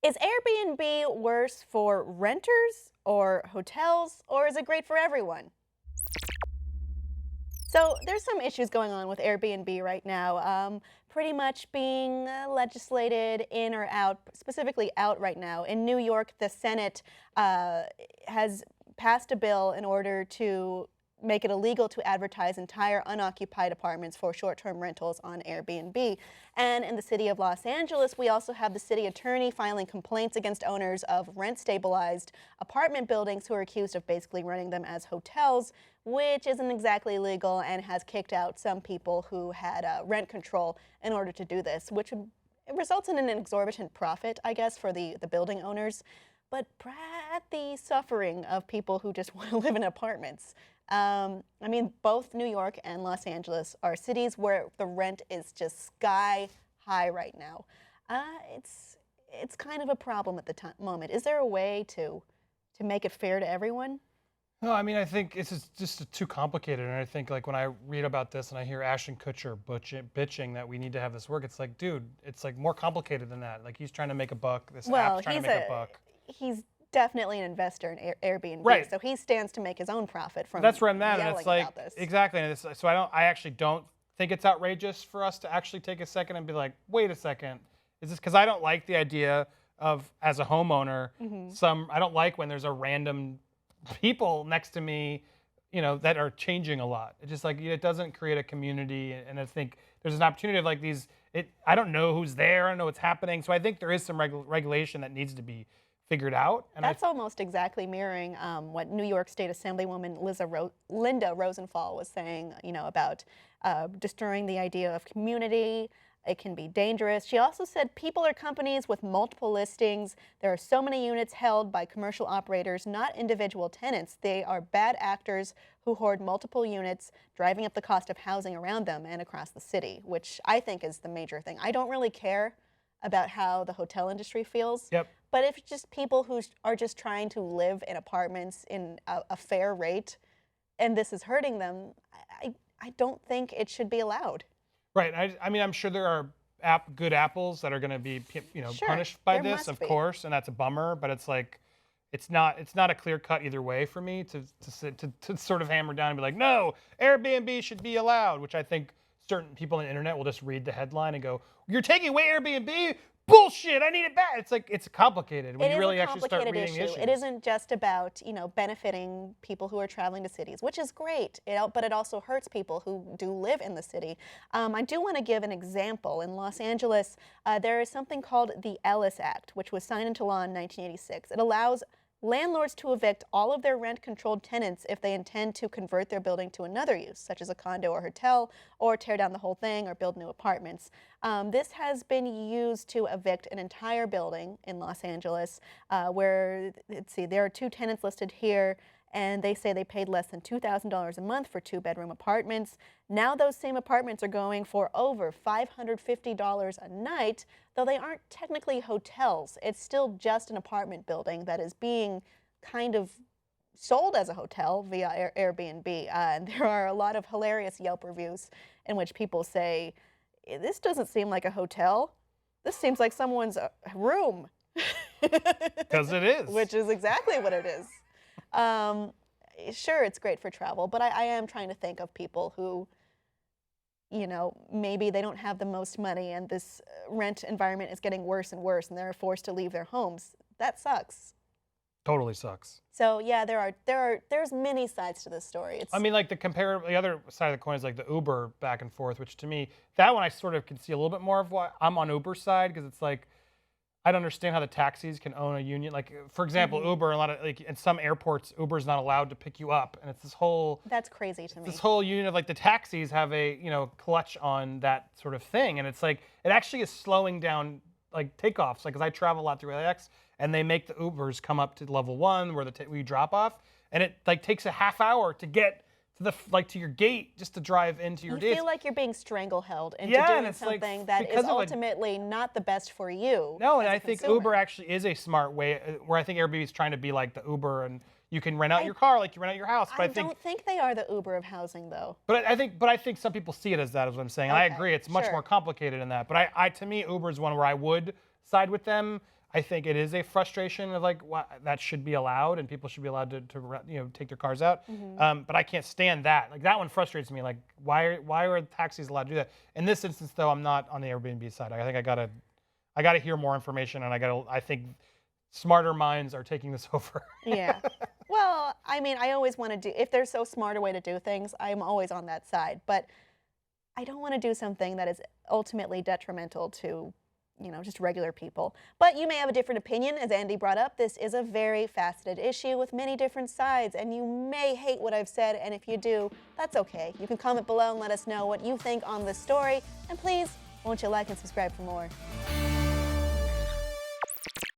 Is Airbnb worse for renters or hotels, or is it great for everyone? So there's some issues going on with Airbnb right now, pretty much being legislated in or out, specifically out right now. In New York, the Senate has passed a bill in order to make it illegal to advertise entire unoccupied apartments for short-term rentals on Airbnb. And in the city of Los Angeles, we also have the city attorney filing complaints against owners of rent-stabilized apartment buildings who are accused of basically running them as hotels, which isn't exactly legal and has kicked out some people who had rent control in order to do this, which results in an exorbitant profit, I guess, for the building owners, but at the suffering of people who just want to live in apartments. I mean, both New York and Los Angeles are cities where the rent is just sky high right now. It's kind of a problem at the moment. Is there a way to make it fair to everyone? No, I mean, I think it's just too complicated. And I think, like, when I read about this and I hear Ashton Kutcher bitching that we need to have this work, it's like, dude, it's like more complicated than that. Like, he's trying to make a buck. This app's trying to make a buck. He's definitely an investor in Airbnb, right? So he stands to make his own profit from. That's where I'm at, and it's like about this. exactly. And so I actually don't think it's outrageous for us to actually take a second and be like, wait a second, is this because I don't like the idea of, as a homeowner, I don't like when there's a random people next to me, that are changing a lot. It's just like, it doesn't create a community, and I think there's an opportunity of like these. I don't know who's there, I don't know what's happening, so I think there is some regulation that needs to be figured out. And that's almost exactly mirroring what New York State Assemblywoman Linda Rosenthal was saying, about destroying the idea of community. It can be dangerous. She also said people are companies with multiple listings. There are so many units held by commercial operators, not individual tenants. They are bad actors who hoard multiple units, driving up the cost of housing around them and across the city, which I think is the major thing. I don't really care about how the hotel industry feels. Yep. But if it's just people who are just trying to live in apartments in a fair rate, and this is hurting them, I don't think it should be allowed. Right. I mean, I'm sure there are good apples that are going to be, Sure, punished by there this, of must be. course, and that's a bummer. But it's like, it's not a clear cut either way for me to sort of hammer down and be like, no, Airbnb should be allowed, which I think certain people on the internet will just read the headline and go, you're taking away Airbnb? Bullshit, I need it back. It's like, it's complicated when you really actually start reading issues. It isn't just about, benefiting people who are traveling to cities, which is great, but it also hurts people who do live in the city. I do want to give an example. In Los Angeles, there is something called the Ellis Act, which was signed into law in 1986. It allows landlords to evict all of their rent-controlled tenants if they intend to convert their building to another use, such as a condo or hotel, or tear down the whole thing or build new apartments. This has been used to evict an entire building in Los Angeles where, let's see, there are 2 tenants listed here, and they say they paid less than $2,000 a month for 2-bedroom apartments. Now those same apartments are going for over $550 a night, though they aren't technically hotels. It's still just an apartment building that is being kind of sold as a hotel via Airbnb. And there are a lot of hilarious Yelp reviews in which people say, this doesn't seem like a hotel. This seems like someone's room. Because it is. Which is exactly what it is. Sure, it's great for travel, but I am trying to think of people who, maybe they don't have the most money and this rent environment is getting worse and worse and they're forced to leave their homes. That sucks. Totally sucks. So yeah, there's many sides to this story. I mean, like the other side of the coin is like the Uber back and forth, which to me, that one I sort of can see a little bit more of why I'm on Uber's side, because it's like, I don't understand how the taxis can own a union. Like, for example, Uber, in some airports, Uber's not allowed to pick you up. And it's this whole... That's crazy to me. This whole union of, like, the taxis have a, clutch on that sort of thing. And it's like, it actually is slowing down, like, takeoffs. Like, because I travel a lot through LAX, and they make the Ubers come up to level 1 where we drop off. And it, like, takes a half hour to get to your gate just to drive into your You feel like you're being strangled into and doing it's something like, that is ultimately not the best for you. No, and as a I think consumer. Uber actually is a smart way, where I think Airbnb is trying to be like the Uber, and you can rent out your car like you rent out your house. But I don't think they are the Uber of housing, though. But I think some people see it as that, is what I'm saying. And I Okay, agree, it's much sure. more complicated than that. But to me, Uber is one where I would side with them. I think it is a frustration of like that should be allowed and people should be allowed to take their cars out. But I can't stand that. Like that one frustrates me. Like why are taxis allowed to do that? In this instance, though, I'm not on the Airbnb side. I think I gotta hear more information, and I think smarter minds are taking this over. Yeah. Well, I mean, I always want to do, if there's so smart a way to do things, I'm always on that side. But I don't want to do something that is ultimately detrimental to, just regular people. But you may have a different opinion. As Andy brought up, this is a very faceted issue with many different sides, and you may hate what I've said, and if you do, that's okay. You can comment below and let us know what you think on this story. And please, won't you like and subscribe for more?